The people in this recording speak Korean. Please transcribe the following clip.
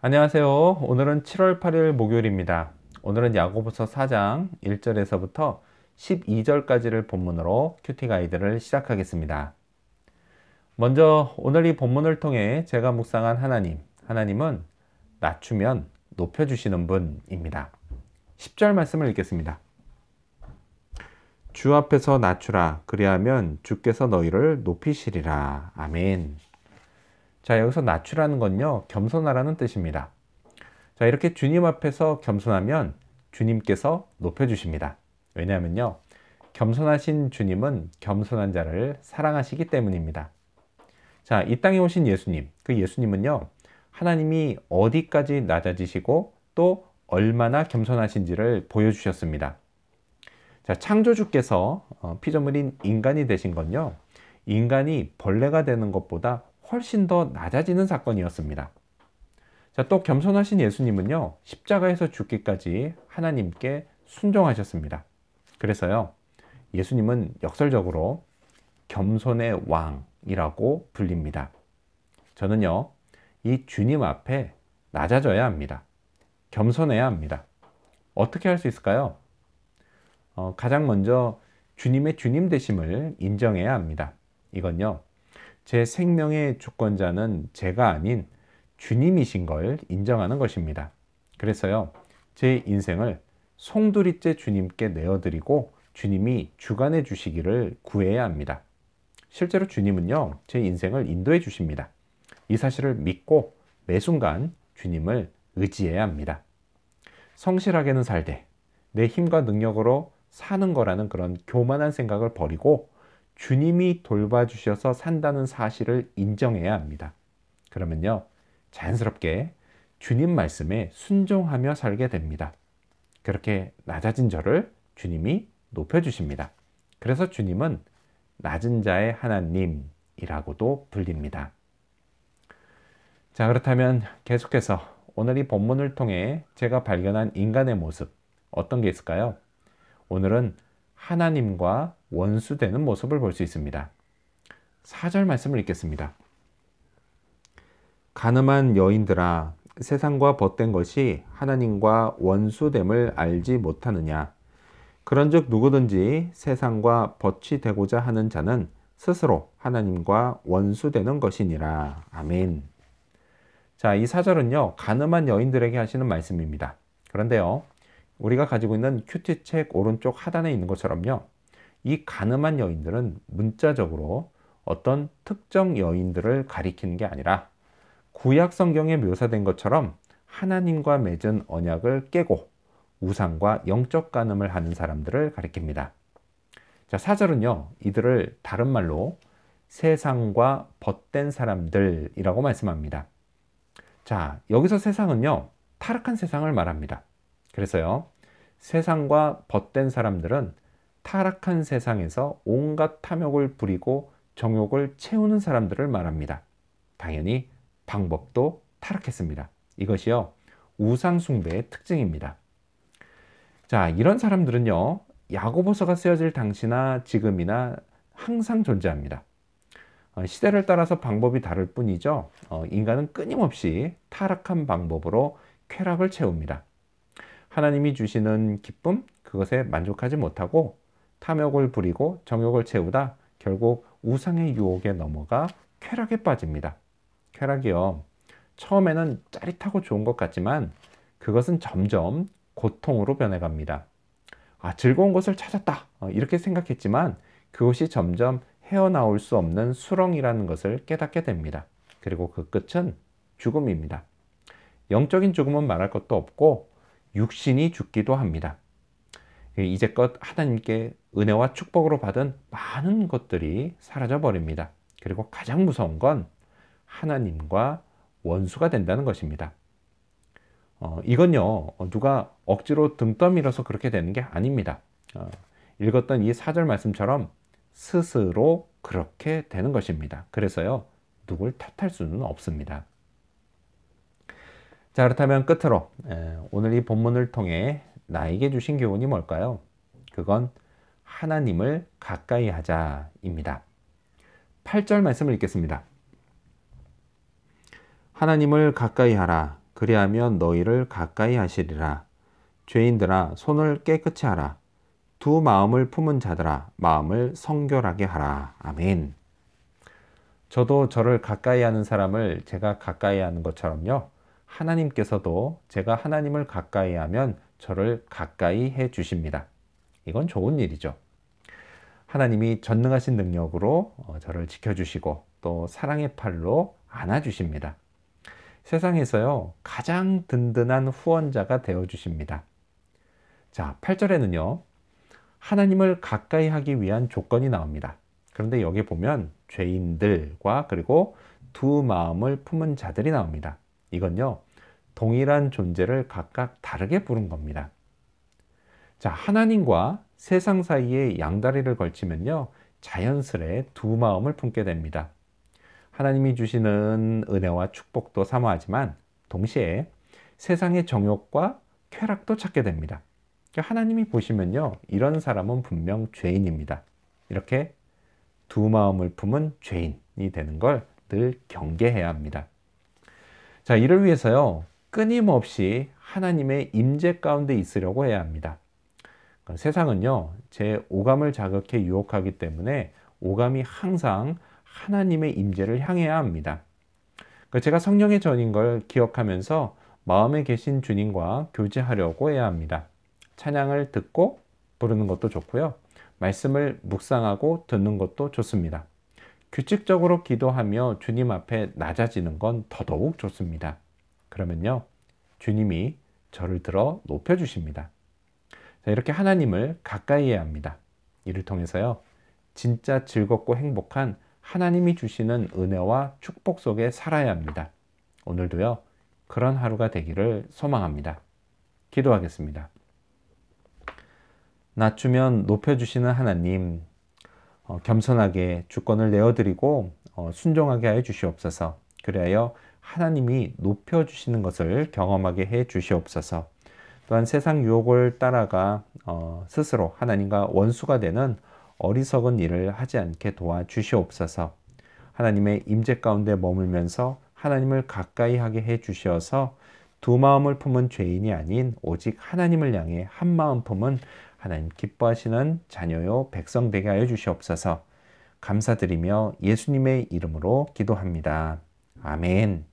안녕하세요. 오늘은 7월 8일 목요일입니다. 오늘은 야고보서 4장 1절에서부터 12절까지를 본문으로 큐티 가이드를 시작하겠습니다. 먼저 오늘 이 본문을 통해 제가 묵상한 하나님은 낮추면 높여주시는 분입니다. 10절 말씀을 읽겠습니다. 주 앞에서 낮추라. 그리하면 주께서 너희를 높이시리라. 아멘. 자, 여기서 낮추라는 건요, 겸손하라는 뜻입니다. 자, 이렇게 주님 앞에서 겸손하면 주님께서 높여주십니다. 왜냐하면요, 겸손하신 주님은 겸손한 자를 사랑하시기 때문입니다. 자, 이 땅에 오신 예수님, 그 예수님은요, 하나님이 어디까지 낮아지시고 또 얼마나 겸손하신지를 보여주셨습니다. 자, 창조주께서 피조물인 인간이 되신 건요, 인간이 벌레가 되는 것보다 훨씬 더 낮아지는 사건이었습니다. 자, 또 겸손하신 예수님은요, 십자가에서 죽기까지 하나님께 순종하셨습니다. 그래서요, 예수님은 역설적으로 겸손의 왕이라고 불립니다. 저는요, 이 주님 앞에 낮아져야 합니다. 겸손해야 합니다. 어떻게 할 수 있을까요? 가장 먼저 주님의 주님 되심을 인정해야 합니다. 이건요, 제 생명의 주권자는 제가 아닌 주님이신 걸 인정하는 것입니다. 그래서요, 제 인생을 송두리째 주님께 내어드리고 주님이 주관해 주시기를 구해야 합니다. 실제로 주님은요, 제 인생을 인도해 주십니다. 이 사실을 믿고 매 순간 주님을 의지해야 합니다. 성실하게는 살되 내 힘과 능력으로 사는 거라는 그런 교만한 생각을 버리고 주님이 돌봐주셔서 산다는 사실을 인정해야 합니다. 그러면요, 자연스럽게 주님 말씀에 순종하며 살게 됩니다. 그렇게 낮아진 저를 주님이 높여주십니다. 그래서 주님은 낮은 자의 하나님이라고도 불립니다. 자, 그렇다면 계속해서 오늘 이 본문을 통해 제가 발견한 인간의 모습, 어떤 게 있을까요? 오늘은 하나님과 원수되는 모습을 볼 수 있습니다. 4절 말씀을 읽겠습니다. 가늠한 여인들아, 세상과 벗된 것이 하나님과 원수됨을 알지 못하느냐? 그런즉 누구든지 세상과 벗이 되고자 하는 자는 스스로 하나님과 원수되는 것이니라. 아멘. 자, 이 4절은요, 가늠한 여인들에게 하시는 말씀입니다. 그런데요, 우리가 가지고 있는 큐티책 오른쪽 하단에 있는 것처럼요, 이 가늠한 여인들은 문자적으로 어떤 특정 여인들을 가리키는 게 아니라 구약 성경에 묘사된 것처럼 하나님과 맺은 언약을 깨고 우상과 영적 간음을 하는 사람들을 가리킵니다. 자, 4절은요, 이들을 다른 말로 세상과 벗된 사람들이라고 말씀합니다. 자, 여기서 세상은요, 타락한 세상을 말합니다. 그래서요, 세상과 벗된 사람들은 타락한 세상에서 온갖 탐욕을 부리고 정욕을 채우는 사람들을 말합니다. 당연히 방법도 타락했습니다. 이것이요, 우상 숭배의 특징입니다. 자, 이런 사람들은요, 야고보서가 쓰여질 당시나 지금이나 항상 존재합니다. 시대를 따라서 방법이 다를 뿐이죠. 인간은 끊임없이 타락한 방법으로 쾌락을 채웁니다. 하나님이 주시는 기쁨, 그것에 만족하지 못하고 탐욕을 부리고 정욕을 채우다 결국 우상의 유혹에 넘어가 쾌락에 빠집니다. 쾌락이요, 처음에는 짜릿하고 좋은 것 같지만 그것은 점점 고통으로 변해갑니다. 즐거운 것을 찾았다, 이렇게 생각했지만 그것이 점점 헤어나올 수 없는 수렁이라는 것을 깨닫게 됩니다. 그리고 그 끝은 죽음입니다. 영적인 죽음은 말할 것도 없고 육신이 죽기도 합니다. 이제껏 하나님께 은혜와 축복으로 받은 많은 것들이 사라져 버립니다. 그리고 가장 무서운 건 하나님과 원수가 된다는 것입니다. 이건요, 누가 억지로 등 떠밀어서 그렇게 되는 게 아닙니다. 읽었던 이 4절 말씀처럼 스스로 그렇게 되는 것입니다. 그래서요, 누굴 탓할 수는 없습니다. 자, 그렇다면 끝으로 오늘 이 본문을 통해 나에게 주신 교훈이 뭘까요? 그건 하나님을 가까이 하자입니다. 8절 말씀을 읽겠습니다. 하나님을 가까이 하라. 그리하면 너희를 가까이 하시리라. 죄인들아 손을 깨끗이 하라. 두 마음을 품은 자들아 마음을 성결하게 하라. 아멘. 저도 저를 가까이 하는 사람을 제가 가까이 하는 것처럼요. 하나님께서도 제가 하나님을 가까이 하면 저를 가까이 해 주십니다. 이건 좋은 일이죠. 하나님이 전능하신 능력으로 저를 지켜주시고 또 사랑의 팔로 안아주십니다. 세상에서요, 가장 든든한 후원자가 되어주십니다. 자, 8절에는요, 하나님을 가까이 하기 위한 조건이 나옵니다. 그런데 여기 보면 죄인들과 그리고 두 마음을 품은 자들이 나옵니다. 이건요, 동일한 존재를 각각 다르게 부른 겁니다. 자, 하나님과 세상 사이에 양다리를 걸치면요, 자연스레 두 마음을 품게 됩니다. 하나님이 주시는 은혜와 축복도 사모하지만 동시에 세상의 정욕과 쾌락도 찾게 됩니다. 하나님이 보시면요, 이런 사람은 분명 죄인입니다. 이렇게 두 마음을 품은 죄인이 되는 걸 늘 경계해야 합니다. 자, 이를 위해서요, 끊임없이 하나님의 임재 가운데 있으려고 해야 합니다. 세상은요, 제 오감을 자극해 유혹하기 때문에 오감이 항상 하나님의 임재를 향해야 합니다. 제가 성령의 전인 걸 기억하면서 마음에 계신 주님과 교제하려고 해야 합니다. 찬양을 듣고 부르는 것도 좋고요. 말씀을 묵상하고 듣는 것도 좋습니다. 규칙적으로 기도하며 주님 앞에 낮아지는 건 더더욱 좋습니다. 그러면요, 주님이 저를 들어 높여주십니다. 자, 이렇게 하나님을 가까이 해야 합니다. 이를 통해서요, 진짜 즐겁고 행복한 하나님이 주시는 은혜와 축복 속에 살아야 합니다. 오늘도요, 그런 하루가 되기를 소망합니다. 기도하겠습니다. 낮추면 높여주시는 하나님, 겸손하게 주권을 내어드리고 순종하게 하여 주시옵소서. 그리하여 하나님이 높여주시는 것을 경험하게 해 주시옵소서. 또한 세상 유혹을 따라가 스스로 하나님과 원수가 되는 어리석은 일을 하지 않게 도와주시옵소서. 하나님의 임재 가운데 머물면서 하나님을 가까이 하게 해 주시어서 두 마음을 품은 죄인이 아닌 오직 하나님을 향해 한 마음 품은 하나님 기뻐하시는 자녀요 백성 되게 하여 주시옵소서. 감사드리며 예수님의 이름으로 기도합니다. 아멘.